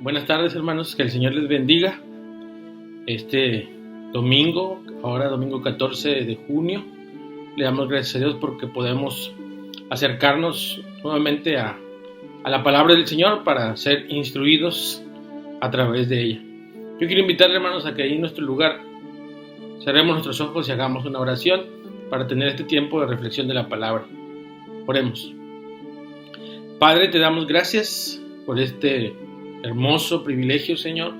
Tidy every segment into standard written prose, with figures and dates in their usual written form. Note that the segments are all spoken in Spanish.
Buenas tardes, hermanos, que el Señor les bendiga. Este domingo, ahora domingo 14 de junio, le damos gracias a Dios porque podemos acercarnos nuevamente a la palabra del Señor para ser instruidos a través de ella. Yo quiero invitarle, hermanos, a que ahí en nuestro lugar cerremos nuestros ojos y hagamos una oración para tener este tiempo de reflexión de la palabra. Oremos. Padre, te damos gracias por este hermoso privilegio, Señor,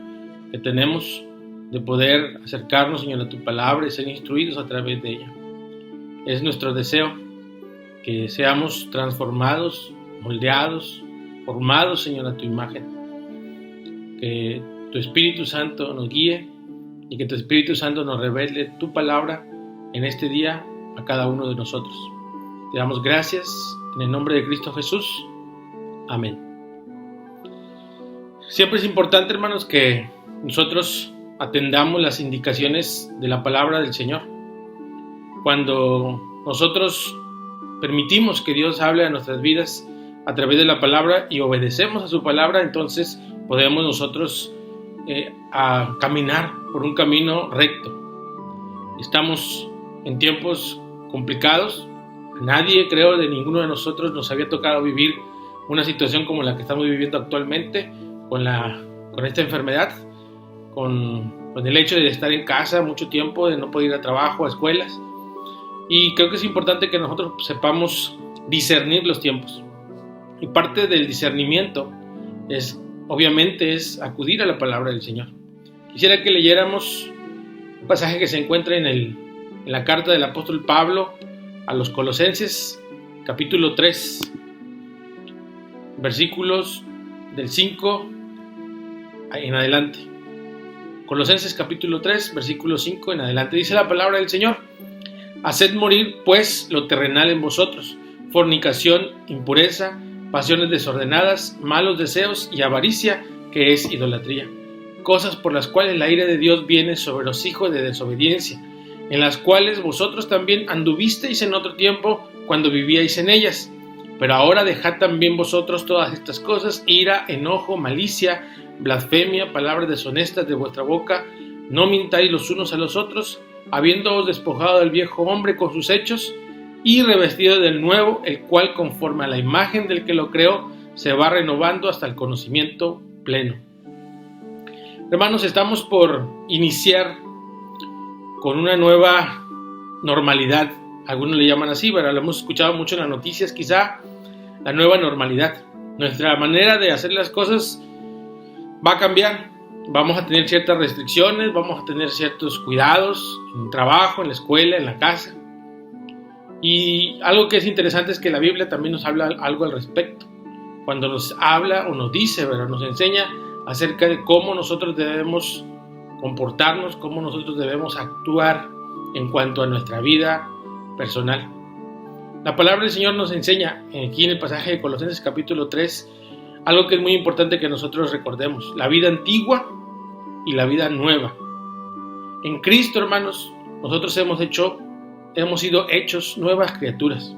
que tenemos de poder acercarnos, Señor, a tu palabra y ser instruidos a través de ella. Es nuestro deseo que seamos transformados, moldeados, formados, Señor, a tu imagen. Que tu Espíritu Santo nos guíe y que tu Espíritu Santo nos revele tu palabra en este día a cada uno de nosotros. Te damos gracias en el nombre de Cristo Jesús. Amén. Siempre es importante, hermanos, que nosotros atendamos las indicaciones de la palabra del Señor. Cuando nosotros permitimos que Dios hable a nuestras vidas a través de la palabra y obedecemos a su palabra, entonces podemos nosotros a caminar por un camino recto. Estamos en tiempos complicados. A nadie, creo, de ninguno de nosotros nos había tocado vivir una situación como la que estamos viviendo actualmente, con esta enfermedad, con el hecho de estar en casa mucho tiempo, de no poder ir a trabajo, a escuelas. Y creo que es importante que nosotros sepamos discernir los tiempos. Y parte del discernimiento obviamente es acudir a la palabra del Señor. Quisiera que leyéramos un pasaje que se encuentra en la carta del apóstol Pablo a los Colosenses, capítulo 3, versículos del 5 en adelante. Colosenses capítulo 3, versículo 5 en adelante. Dice la palabra del Señor: haced morir pues lo terrenal en vosotros, fornicación, impureza, pasiones desordenadas, malos deseos y avaricia, que es idolatría, cosas por las cuales la ira de Dios viene sobre los hijos de desobediencia, en las cuales vosotros también anduvisteis en otro tiempo cuando vivíais en ellas. Pero ahora dejad también vosotros todas estas cosas: ira, enojo, malicia, blasfemia, palabras deshonestas de vuestra boca. No mintáis los unos a los otros, habiéndoos despojado del viejo hombre con sus hechos, y revestido del nuevo, el cual conforme a la imagen del que lo creó, se va renovando hasta el conocimiento pleno. Hermanos, estamos por iniciar con una nueva normalidad. Algunos le llaman así, pero lo hemos escuchado mucho en las noticias, quizá la nueva normalidad. Nuestra manera de hacer las cosas va a cambiar. Vamos a tener ciertas restricciones, vamos a tener ciertos cuidados en el trabajo, en la escuela, en la casa. Y algo que es interesante es que la Biblia también nos habla algo al respecto. Cuando nos habla o nos dice, ¿verdad?, nos enseña acerca de cómo nosotros debemos comportarnos, cómo nosotros debemos actuar en cuanto a nuestra vida personal. La palabra del Señor nos enseña aquí en el pasaje de Colosenses capítulo 3 algo que es muy importante que nosotros recordemos: la vida antigua y la vida nueva. En Cristo, hermanos, nosotros hemos sido hechos nuevas criaturas.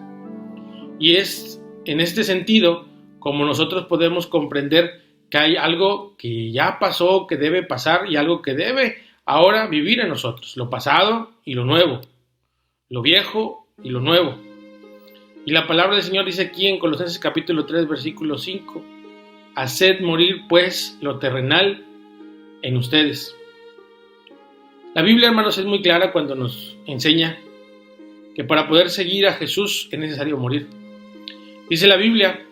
Y es en este sentido como nosotros podemos comprender que hay algo que ya pasó, que debe pasar, y algo que debe ahora vivir en nosotros: lo pasado y lo nuevo, lo viejo y lo nuevo. Y la palabra del Señor dice aquí en Colosenses capítulo 3, versículo 5: haced morir pues lo terrenal en ustedes. La Biblia, hermanos, es muy clara cuando nos enseña que para poder seguir a Jesús es necesario morir. Dice la Biblia,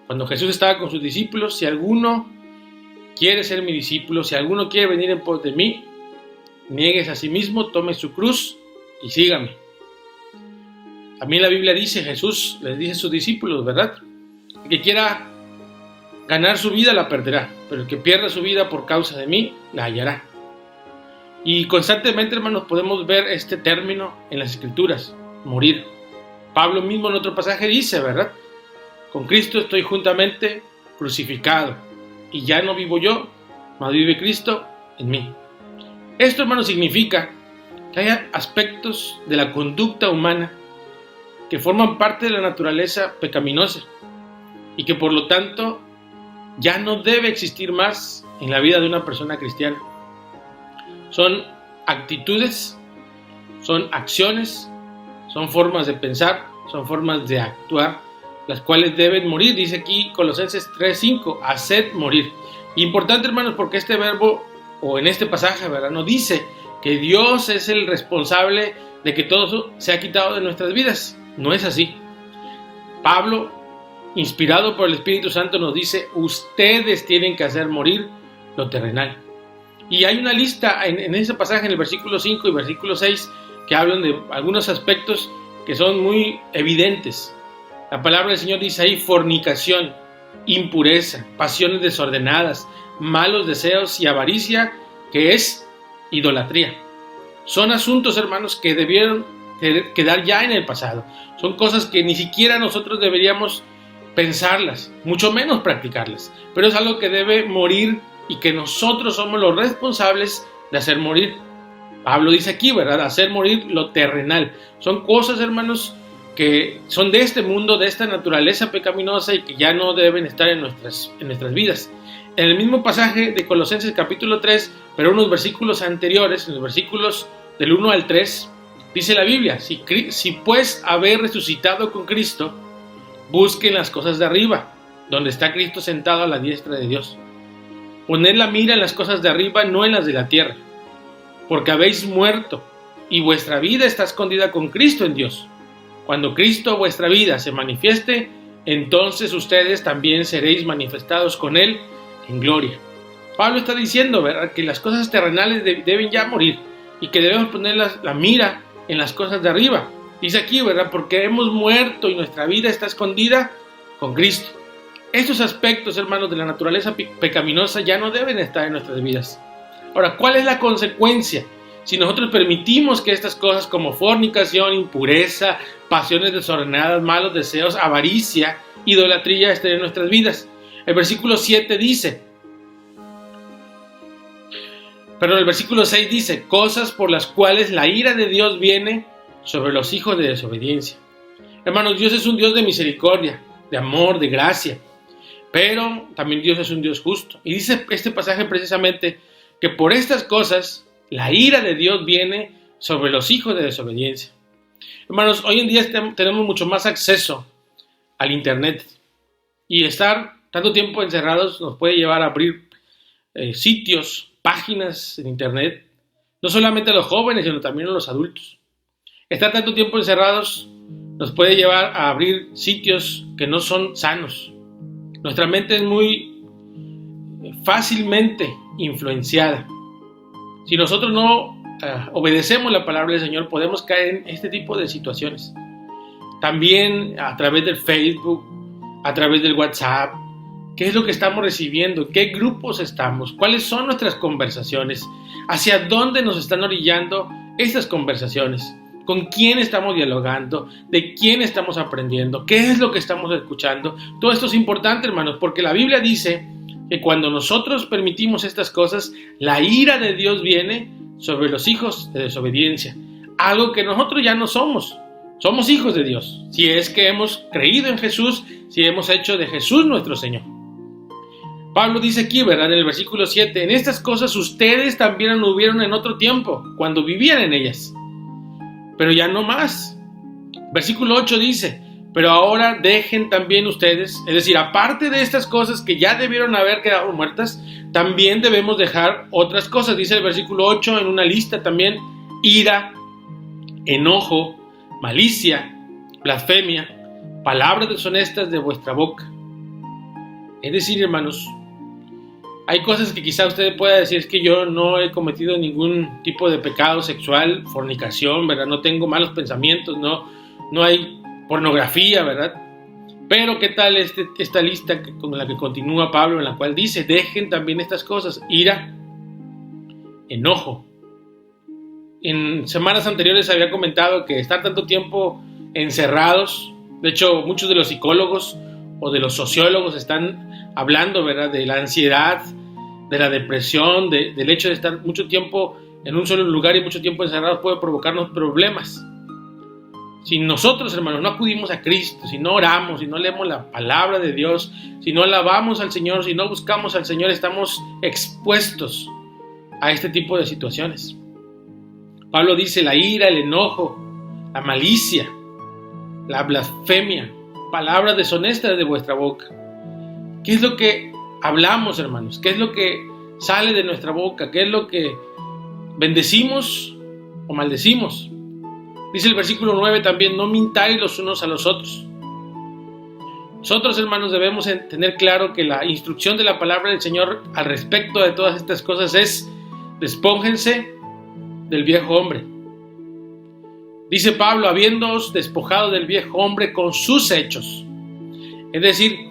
cuando Jesús estaba con sus discípulos: si alguno quiere ser mi discípulo, si alguno quiere venir en pos de mí, niegues a sí mismo, tome su cruz y sígame. También la Biblia dice, Jesús les dice a sus discípulos, ¿verdad?, el que quiera ganar su vida la perderá, pero el que pierda su vida por causa de mí la hallará. Y constantemente, hermanos, podemos ver este término en las Escrituras: morir. Pablo mismo en otro pasaje dice, ¿verdad?, con Cristo estoy juntamente crucificado, y ya no vivo yo, mas vive Cristo en mí. Esto, hermanos, significa que hay aspectos de la conducta humana que forman parte de la naturaleza pecaminosa y que por lo tanto ya no debe existir más en la vida de una persona cristiana. Son actitudes, son acciones, son formas de pensar, son formas de actuar, las cuales deben morir. Dice aquí Colosenses 3:5, haced morir. Importante, hermanos, porque este verbo, o en este pasaje, ¿verdad?, no dice que Dios es el responsable de que todo eso se ha quitado de nuestras vidas. No es así. Pablo, inspirado por el Espíritu Santo, nos dice, ustedes tienen que hacer morir lo terrenal. Y hay una lista en ese pasaje, en el versículo 5 y versículo 6, que hablan de algunos aspectos que son muy evidentes. La palabra del Señor dice ahí: fornicación, impureza, pasiones desordenadas, malos deseos y avaricia, que es idolatría. Son asuntos, hermanos, que debieron quedar ya en el pasado. Son cosas que ni siquiera nosotros deberíamos pensarlas, mucho menos practicarlas. Pero es algo que debe morir y que nosotros somos los responsables de hacer morir. Pablo dice aquí, ¿verdad?, hacer morir lo terrenal. Son cosas, hermanos, que son de este mundo, de esta naturaleza pecaminosa y que ya no deben estar en nuestras vidas. En el mismo pasaje de Colosenses capítulo 3, pero unos versículos anteriores, en los versículos del 1 al 3, dice la Biblia: si pues haber resucitado con Cristo, busquen las cosas de arriba, donde está Cristo sentado a la diestra de Dios. Poned la mira en las cosas de arriba, no en las de la tierra, porque habéis muerto, y vuestra vida está escondida con Cristo en Dios. Cuando Cristo, vuestra vida, se manifieste, entonces ustedes también seréis manifestados con Él en gloria. Pablo está diciendo, ¿verdad?, que las cosas terrenales deben ya morir y que debemos poner la mira en las cosas de arriba. Dice aquí, ¿verdad?, porque hemos muerto y nuestra vida está escondida con Cristo. Estos aspectos, hermanos, de la naturaleza pecaminosa ya no deben estar en nuestras vidas. Ahora, ¿cuál es la consecuencia si nosotros permitimos que estas cosas como fornicación, impureza, pasiones desordenadas, malos deseos, avaricia, idolatría estén en nuestras vidas? El versículo 7 dice, el versículo 6 dice, cosas por las cuales la ira de Dios viene sobre los hijos de desobediencia. Hermanos, Dios es un Dios de misericordia, de amor, de gracia, pero también Dios es un Dios justo. Y dice este pasaje precisamente que por estas cosas la ira de Dios viene sobre los hijos de desobediencia. Hermanos, hoy en día tenemos mucho más acceso al Internet, y estar tanto tiempo encerrados nos puede llevar a abrir sitios, páginas en Internet, no solamente a los jóvenes, sino también a los adultos. Estar tanto tiempo encerrados nos puede llevar a abrir sitios que no son sanos. Nuestra mente es muy fácilmente influenciada. Si nosotros no obedecemos la palabra del Señor, podemos caer en este tipo de situaciones. También a través del Facebook, a través del WhatsApp. ¿Qué es lo que estamos recibiendo? ¿En qué grupos estamos? ¿Cuáles son nuestras conversaciones? ¿Hacia dónde nos están orillando estas conversaciones? ¿Con quién estamos dialogando? ¿De quién estamos aprendiendo? ¿Qué es lo que estamos escuchando? Todo esto es importante, hermanos, porque la Biblia dice que cuando nosotros permitimos estas cosas, la ira de Dios viene sobre los hijos de desobediencia. Algo que nosotros ya no somos. Somos hijos de Dios, si es que hemos creído en Jesús, si hemos hecho de Jesús nuestro Señor. Pablo dice aquí, ¿verdad?, en el versículo 7, en estas cosas ustedes también anduvieron en otro tiempo, cuando vivían en ellas, pero ya no más. Versículo 8 dice, pero ahora dejen también ustedes, es decir, aparte de estas cosas que ya debieron haber quedado muertas, también debemos dejar otras cosas. Dice el versículo 8 en una lista también: ira, enojo, malicia, blasfemia, palabras deshonestas de vuestra boca. Es decir, hermanos, hay cosas que quizá usted pueda decir, es que yo no he cometido ningún tipo de pecado sexual, fornicación, ¿verdad? No tengo malos pensamientos, no hay pornografía, ¿verdad? Pero ¿qué tal esta lista con la que continúa Pablo, en la cual dice, dejen también estas cosas: ira, enojo. En semanas anteriores había comentado que estar tanto tiempo encerrados, de hecho muchos de los psicólogos o de los sociólogos están hablando, ¿verdad?, de la ansiedad, de la depresión, del hecho de estar mucho tiempo en un solo lugar y mucho tiempo encerrados puede provocarnos problemas Si nosotros, hermanos, no acudimos a Cristo, si no oramos, si no leemos la palabra de Dios, si no alabamos al Señor, si no buscamos al Señor, estamos expuestos a este tipo de situaciones. Pablo dice: la ira, el enojo, la malicia, la blasfemia, palabras deshonestas de vuestra boca. ¿Qué es lo que hablamos, hermanos? ¿Qué es lo que sale de nuestra boca? ¿Qué es lo que bendecimos o maldecimos? Dice el versículo 9 también: no mintáis los unos a los otros. Nosotros, hermanos, debemos tener claro que la instrucción de la palabra del Señor al respecto de todas estas cosas es: despójense del viejo hombre. Dice Pablo: habiéndoos despojado del viejo hombre con sus hechos. Es decir,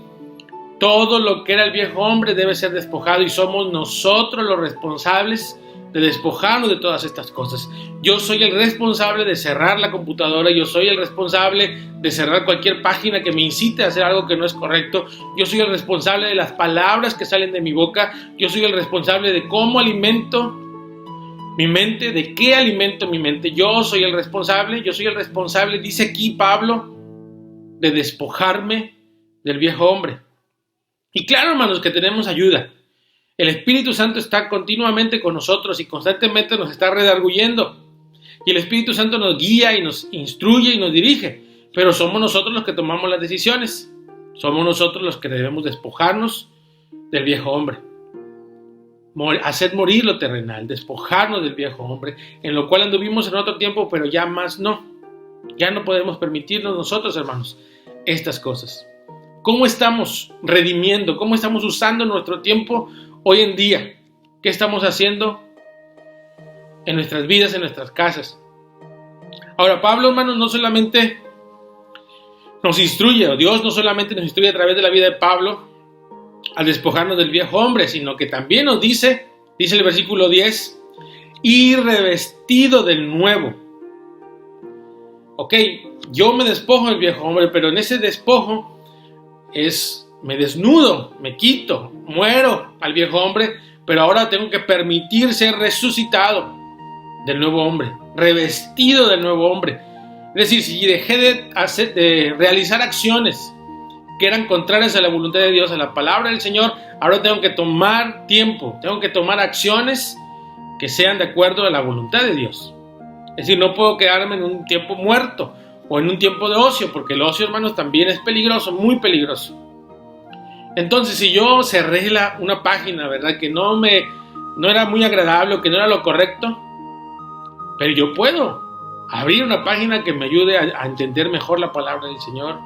todo lo que era el viejo hombre debe ser despojado, y somos nosotros los responsables de despojarnos de todas estas cosas. Yo soy el responsable de cerrar la computadora, yo soy el responsable de cerrar cualquier página que me incite a hacer algo que no es correcto, yo soy el responsable de las palabras que salen de mi boca, yo soy el responsable de cómo alimento mi mente, de qué alimento mi mente. Yo soy el responsable, dice aquí Pablo, de despojarme del viejo hombre. Y claro, hermanos, que tenemos ayuda. El Espíritu Santo está continuamente con nosotros y constantemente nos está redarguyendo. Y el Espíritu Santo nos guía y nos instruye y nos dirige. Pero somos nosotros los que tomamos las decisiones. Somos nosotros los que debemos despojarnos del viejo hombre. Hacer morir lo terrenal, despojarnos del viejo hombre, en lo cual anduvimos en otro tiempo, pero ya más no. Ya no podemos permitirnos nosotros, hermanos, estas cosas. ¿Cómo estamos redimiendo? ¿Cómo estamos usando nuestro tiempo hoy en día? ¿Qué estamos haciendo en nuestras vidas, en nuestras casas? Ahora, Pablo, hermanos, no solamente nos instruye, o Dios no solamente nos instruye a través de la vida de Pablo al despojarnos del viejo hombre, sino que también nos dice el versículo 10, y revestido del nuevo. Ok, yo me despojo del viejo hombre, pero en ese despojo me desnudo, me quito, muero al viejo hombre, pero ahora tengo que permitir ser resucitado del nuevo hombre, revestido del nuevo hombre. Es decir, si dejé de realizar acciones que eran contrarias a la voluntad de Dios, a la palabra del Señor, ahora tengo que tomar tiempo, tengo que tomar acciones que sean de acuerdo a la voluntad de Dios. Es decir, no puedo quedarme en un tiempo muerto o en un tiempo de ocio, porque el ocio, hermanos, también es peligroso, muy peligroso. Entonces, si yo cerré una página, ¿verdad?, que no era muy agradable o que no era lo correcto, pero yo puedo abrir una página que me ayude a entender mejor la palabra del Señor.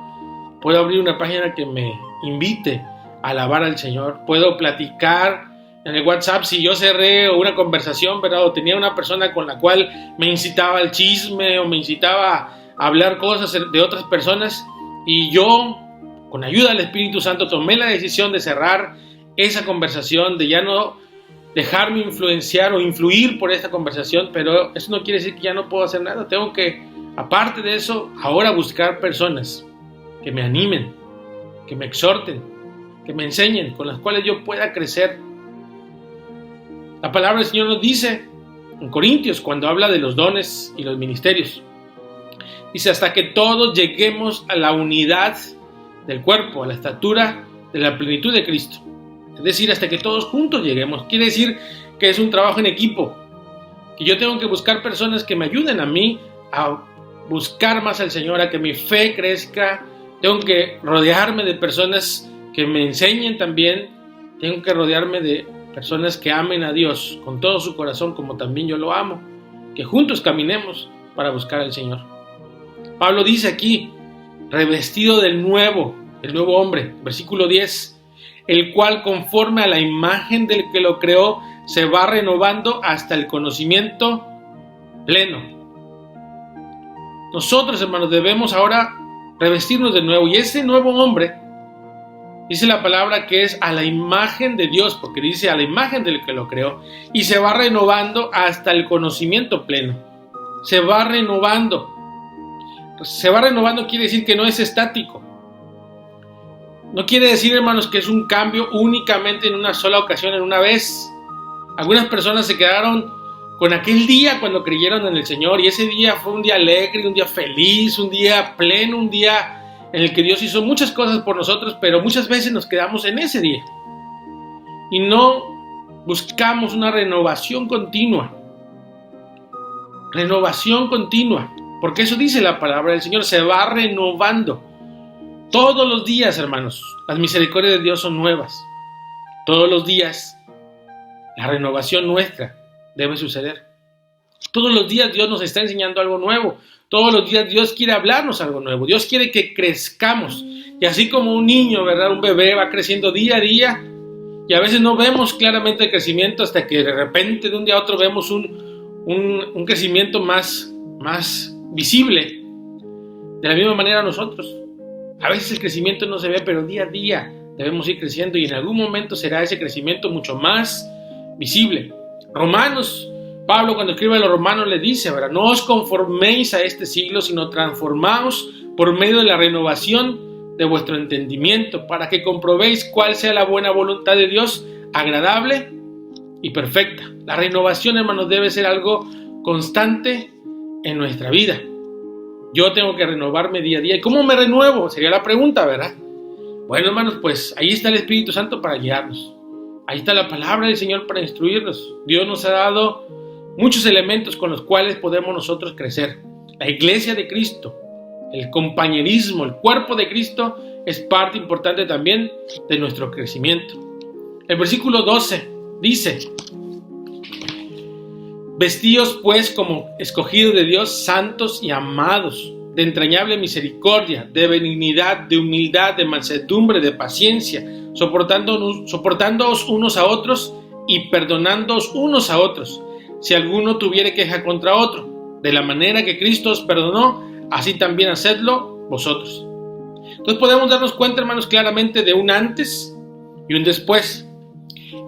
Puedo abrir una página que me invite a alabar al Señor. Puedo platicar en el WhatsApp si yo cerré una conversación, ¿verdad?, o tenía una persona con la cual me incitaba al chisme o me incitaba a hablar cosas de otras personas, y yo, con ayuda del Espíritu Santo, tomé la decisión de cerrar esa conversación, de ya no dejarme influenciar o influir por esta conversación. Pero eso no quiere decir que ya no puedo hacer nada. Tengo que, aparte de eso, ahora buscar personas que me animen, que me exhorten, que me enseñen, con las cuales yo pueda crecer. La palabra del Señor nos dice en Corintios, cuando habla de los dones y los ministerios, dice: hasta que todos lleguemos a la unidad del cuerpo, a la estatura de la plenitud de Cristo. Es decir, hasta que todos juntos lleguemos. Quiere decir que es un trabajo en equipo, que yo tengo que buscar personas que me ayuden a mí a buscar más al Señor, a que mi fe crezca. Tengo que rodearme de personas que me enseñen también. Tengo que rodearme de personas que amen a Dios con todo su corazón, como también yo lo amo. Que juntos caminemos para buscar al Señor. Pablo dice aquí: revestido del nuevo hombre, versículo 10, el cual, conforme a la imagen del que lo creó, se va renovando hasta el conocimiento pleno. Nosotros, hermanos, debemos ahora revestirnos de nuevo, y ese nuevo hombre, dice la palabra que es a la imagen de Dios, porque dice a la imagen del que lo creó, y se va renovando hasta el conocimiento pleno. Se va renovando quiere decir que no es estático. No quiere decir, hermanos, que es un cambio únicamente en una sola ocasión, en una vez. Algunas personas se quedaron con aquel día cuando creyeron en el Señor, y ese día fue un día alegre, un día feliz, un día pleno, un día en el que Dios hizo muchas cosas por nosotros, pero muchas veces nos quedamos en ese día y no buscamos una renovación continua, porque eso dice la palabra del Señor, se va renovando todos los días, hermanos. Las misericordias de Dios son nuevas todos los días. La renovación nuestra debe suceder. Todos los días Dios nos está enseñando algo nuevo. Todos los días Dios quiere hablarnos algo nuevo. Dios quiere que crezcamos. Y así como un niño, ¿verdad? Un bebé va creciendo día a día. Y a veces no vemos claramente el crecimiento hasta que de repente de un día a otro vemos un crecimiento más visible. De la misma manera nosotros. A veces el crecimiento no se ve, pero día a día debemos ir creciendo y en algún momento será ese crecimiento mucho más visible. Romanos, Pablo cuando escribe a los romanos le dice, ¿verdad? No os conforméis a este siglo, sino transformaos por medio de la renovación de vuestro entendimiento, para que comprobéis cuál sea la buena voluntad de Dios, agradable y perfecta. La renovación, hermanos, debe ser algo constante en nuestra vida. Yo tengo que renovarme día a día. ¿Y cómo me renuevo? Sería la pregunta, ¿verdad? Bueno, hermanos, pues ahí está el Espíritu Santo para guiarnos. Ahí está la palabra del Señor para instruirnos. Dios nos ha dado muchos elementos con los cuales podemos nosotros crecer. La iglesia de Cristo, el compañerismo, el cuerpo de Cristo es parte importante también de nuestro crecimiento. El versículo 12 dice: vestíos pues como escogidos de Dios, santos y amados, de entrañable misericordia, de benignidad, de humildad, de mansedumbre, de paciencia, soportándoos unos a otros y perdonándoos unos a otros, si alguno tuviere queja contra otro. De la manera que Cristo os perdonó, así también hacedlo vosotros. Entonces podemos darnos cuenta, hermanos, claramente de un antes y un después.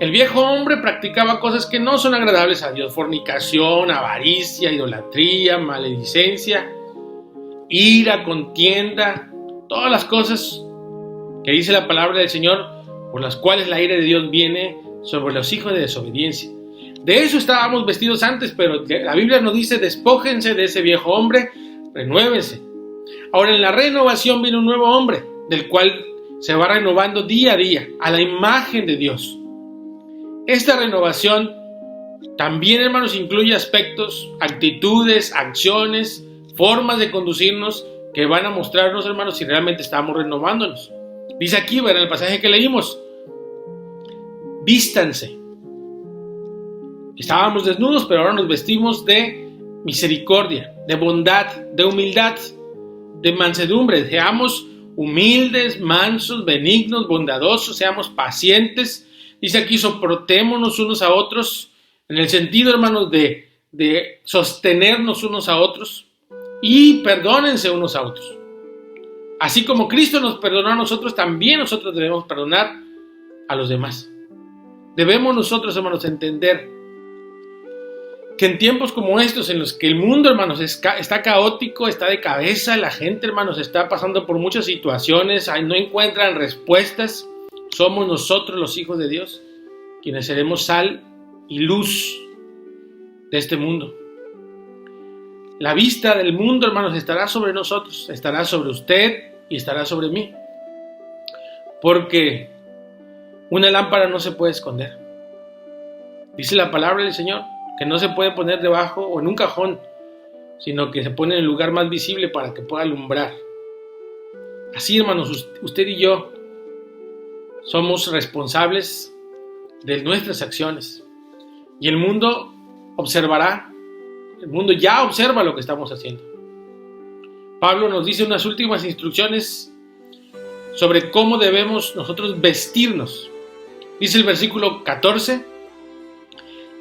El viejo hombre practicaba cosas que no son agradables a Dios: fornicación, avaricia, idolatría, maledicencia, ira, contienda, todas las cosas que dice la palabra del Señor, por las cuales la ira de Dios viene sobre los hijos de desobediencia. De eso estábamos vestidos antes, pero la Biblia nos dice: despójense de ese viejo hombre, renuévense. Ahora, en la renovación viene un nuevo hombre, del cual se va renovando día a día, a la imagen de Dios. Esta renovación también, hermanos, incluye aspectos, actitudes, acciones, formas de conducirnos que van a mostrarnos, hermanos, si realmente estamos renovándonos. Dice aquí, en el pasaje que leímos: vístanse. Estábamos desnudos, pero ahora nos vestimos de misericordia, de bondad, de humildad, de mansedumbre. Seamos humildes, mansos, benignos, bondadosos, seamos pacientes. Dice aquí: soportémonos unos a otros, en el sentido, hermanos, de sostenernos unos a otros, y perdónense unos a otros. Así como Cristo nos perdonó a nosotros, también nosotros debemos perdonar a los demás. Debemos nosotros, hermanos, entender que en tiempos como estos, en los que el mundo, hermanos, está caótico, está de cabeza, la gente, hermanos, está pasando por muchas situaciones, no encuentran respuestas, somos nosotros, los hijos de Dios, quienes seremos sal y luz de este mundo. La vista del mundo, hermanos, estará sobre nosotros, estará sobre usted y estará sobre mí. Porque una lámpara no se puede esconder. Dice la palabra del Señor que no se puede poner debajo o en un cajón, sino que se pone en el lugar más visible para que pueda alumbrar. Así, hermanos, usted y yo somos responsables de nuestras acciones. Y el mundo observará, el mundo ya observa lo que estamos haciendo. Pablo nos dice unas últimas instrucciones sobre cómo debemos nosotros vestirnos. Dice el versículo 14: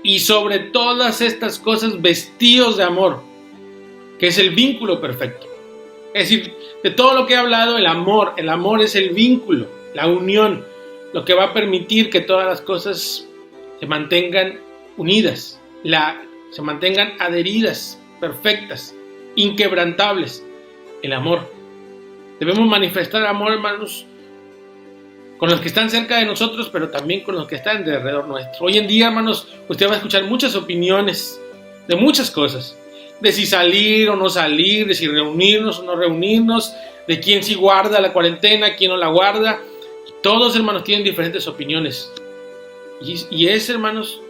y sobre todas estas cosas vestíos de amor, que es el vínculo perfecto. Es decir, de todo lo que he hablado, el amor es el vínculo, la unión, lo que va a permitir que todas las cosas se mantengan unidas, se mantengan adheridas, perfectas, inquebrantables. El amor. Debemos manifestar amor, hermanos, con los que están cerca de nosotros, pero también con los que están alrededor nuestro. Hoy en día, hermanos, usted va a escuchar muchas opiniones de muchas cosas, de si salir o no salir, de si reunirnos o no reunirnos, de quién sí guarda la cuarentena, quién no la guarda. Todos, hermanos, tienen diferentes opiniones. Y es, hermanos,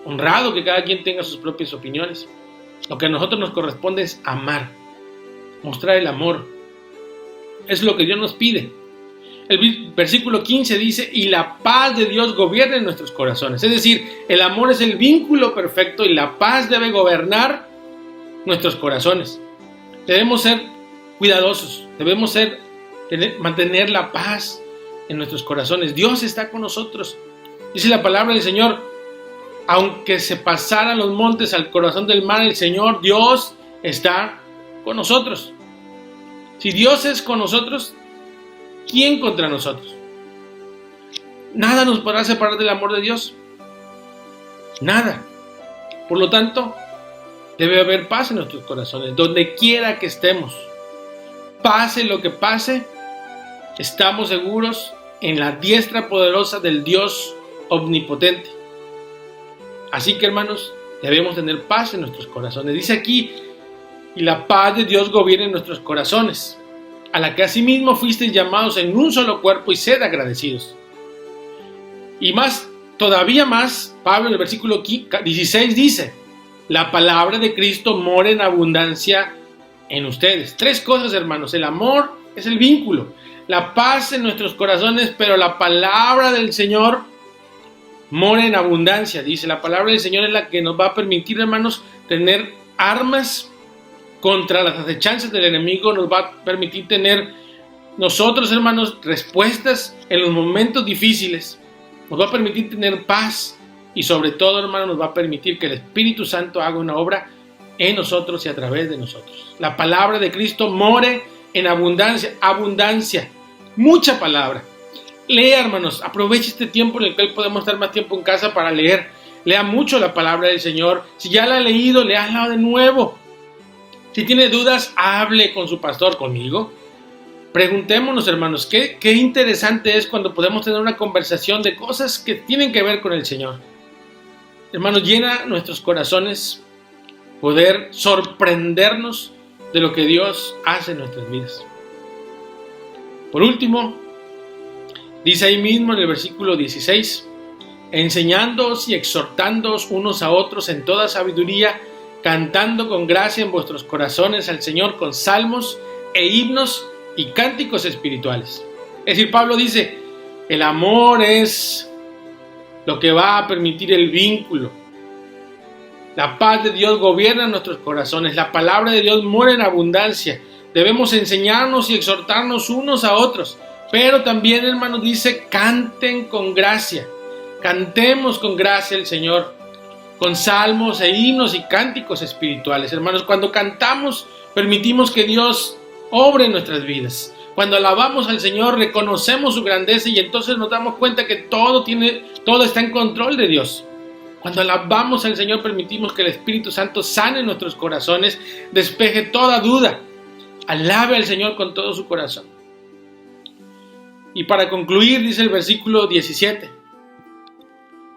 honrado que cada quien tenga sus propias opiniones. Lo que a nosotros nos corresponde es amar, mostrar el amor. Es lo que Dios nos pide. El versículo 15 dice, y la paz de Dios gobierna en nuestros corazones. Es decir, el amor es el vínculo perfecto y la paz debe gobernar nuestros corazones. Debemos ser cuidadosos, debemos mantener la paz en nuestros corazones. Dios está con nosotros. Dice la palabra del Señor, aunque se pasaran los montes al corazón del mar, el Señor, Dios, está con nosotros. Si Dios es con nosotros, ¿quién contra nosotros? Nada nos podrá separar del amor de Dios. Nada. Por lo tanto, debe haber paz en nuestros corazones, donde quiera que estemos. Pase lo que pase, estamos seguros en la diestra poderosa del Dios omnipotente. Así que, hermanos, debemos tener paz en nuestros corazones. Dice aquí, y la paz de Dios gobierna en nuestros corazones, a la que asimismo fuisteis llamados en un solo cuerpo, y sed agradecidos. Y más, todavía más, Pablo en el versículo 16 dice, la palabra de Cristo mora en abundancia en ustedes. Tres cosas, hermanos. El amor es el vínculo, la paz en nuestros corazones, pero la palabra del Señor mora en abundancia. Dice, la palabra del Señor es la que nos va a permitir, hermanos, tener armas contra las acechanzas del enemigo. Nos va a permitir tener nosotros, hermanos, respuestas en los momentos difíciles. Nos va a permitir tener paz y sobre todo, hermanos, nos va a permitir que el Espíritu Santo haga una obra en nosotros y a través de nosotros. La palabra de Cristo more en abundancia, abundancia, mucha palabra. Lea, hermanos, aproveche este tiempo en el cual podemos estar más tiempo en casa para leer. Lea mucho la palabra del Señor. Si ya la ha leído, léala de nuevo. Si tiene dudas, hable con su pastor, conmigo. Preguntémonos, hermanos, qué interesante es cuando podemos tener una conversación de cosas que tienen que ver con el Señor. Hermanos, llena nuestros corazones poder sorprendernos de lo que Dios hace en nuestras vidas. Por último, dice ahí mismo en el versículo 16, enseñándoos y exhortándoos unos a otros en toda sabiduría, cantando con gracia en vuestros corazones al Señor con salmos e himnos y cánticos espirituales. Es decir, Pablo dice, el amor es lo que va a permitir el vínculo. La paz de Dios gobierna en nuestros corazones. La palabra de Dios mora en abundancia. Debemos enseñarnos y exhortarnos unos a otros. Pero también, hermanos, dice, canten con gracia. Cantemos con gracia al Señor, con salmos e himnos y cánticos espirituales. Hermanos, cuando cantamos, permitimos que Dios obre en nuestras vidas. Cuando alabamos al Señor, reconocemos su grandeza y entonces nos damos cuenta que todo está en control de Dios. Cuando alabamos al Señor, permitimos que el Espíritu Santo sane nuestros corazones, despeje toda duda. Alabe al Señor con todo su corazón. Y para concluir, dice el versículo 17,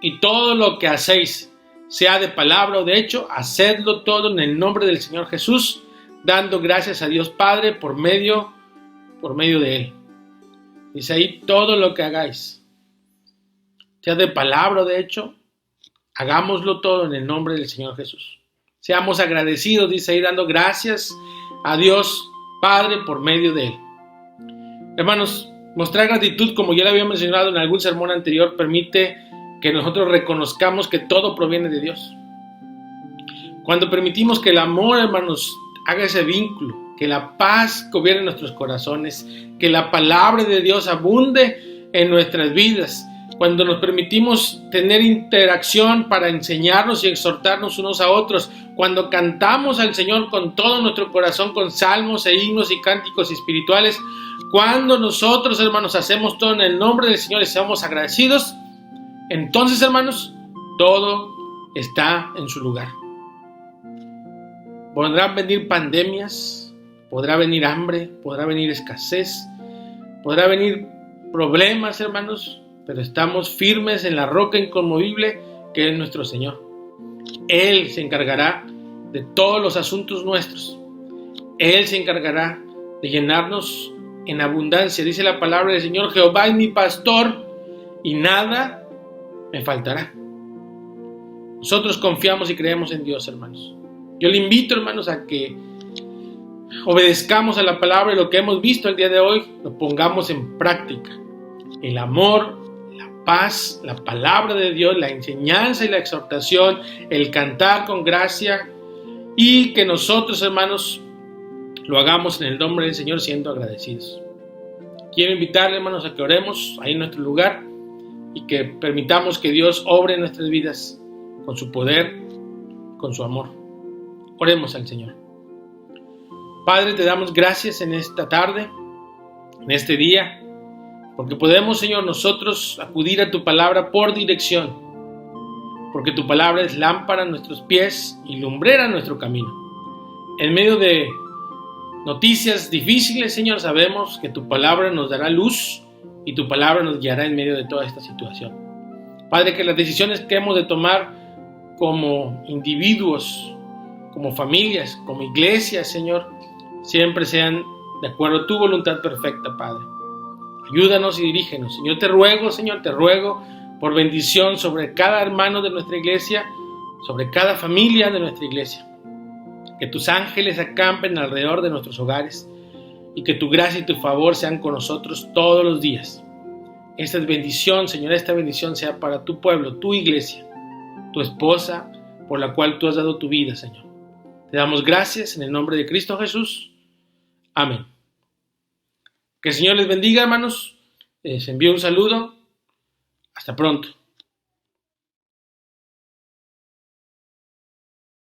y todo lo que hacéis, sea de palabra o de hecho, hacedlo todo en el nombre del Señor Jesús, dando gracias a Dios Padre por medio de Él. Dice ahí, todo lo que hagáis, sea de palabra o de hecho, hagámoslo todo en el nombre del Señor Jesús. Seamos agradecidos, dice ahí, dando gracias a Dios Padre por medio de Él. Hermanos, mostrar gratitud, como ya lo había mencionado en algún sermón anterior, permite que nosotros reconozcamos que todo proviene de Dios. Cuando permitimos que el amor, hermanos, haga ese vínculo, que la paz gobierne nuestros corazones, que la palabra de Dios abunde en nuestras vidas, cuando nos permitimos tener interacción para enseñarnos y exhortarnos unos a otros, cuando cantamos al Señor con todo nuestro corazón, con salmos e himnos y cánticos espirituales, cuando nosotros, hermanos, hacemos todo en el nombre del Señor y seamos agradecidos, entonces, hermanos, todo está en su lugar. Podrán venir pandemias, podrá venir hambre, podrá venir escasez, podrá venir problemas, hermanos, pero estamos firmes en la roca inconmovible que es nuestro Señor. Él se encargará de todos los asuntos nuestros. Él se encargará de llenarnos en abundancia. Dice la palabra del Señor: Jehová es mi pastor y nada me faltará. Nosotros confiamos y creemos en Dios, hermanos. Yo le invito, hermanos, a que obedezcamos a la palabra y lo que hemos visto el día de hoy lo pongamos en práctica. El amor, la paz, la palabra de Dios, la enseñanza y la exhortación, el cantar con gracia, y que nosotros, hermanos, lo hagamos en el nombre del Señor siendo agradecidos. Quiero invitarle, hermanos, a que oremos ahí en nuestro lugar y que permitamos que Dios obre en nuestras vidas con su poder, con su amor. Oremos al Señor. Padre, te damos gracias en esta tarde, en este día, porque podemos, Señor, nosotros acudir a tu palabra por dirección, porque tu palabra es lámpara a nuestros pies y lumbrera a nuestro camino. En medio de noticias difíciles, Señor, sabemos que tu palabra nos dará luz y tu palabra nos guiará en medio de toda esta situación. Padre, que las decisiones que hemos de tomar como individuos, como familias, como iglesias, Señor, siempre sean de acuerdo a tu voluntad perfecta, Padre. Ayúdanos y dirígenos. Señor, te ruego por bendición sobre cada hermano de nuestra iglesia, sobre cada familia de nuestra iglesia. Que tus ángeles acampen alrededor de nuestros hogares y que tu gracia y tu favor sean con nosotros todos los días. Esta es bendición, Señor, esta bendición sea para tu pueblo, tu iglesia, tu esposa, por la cual tú has dado tu vida, Señor. Te damos gracias en el nombre de Cristo Jesús. Amén. Que el Señor les bendiga, hermanos. Les envío un saludo. Hasta pronto.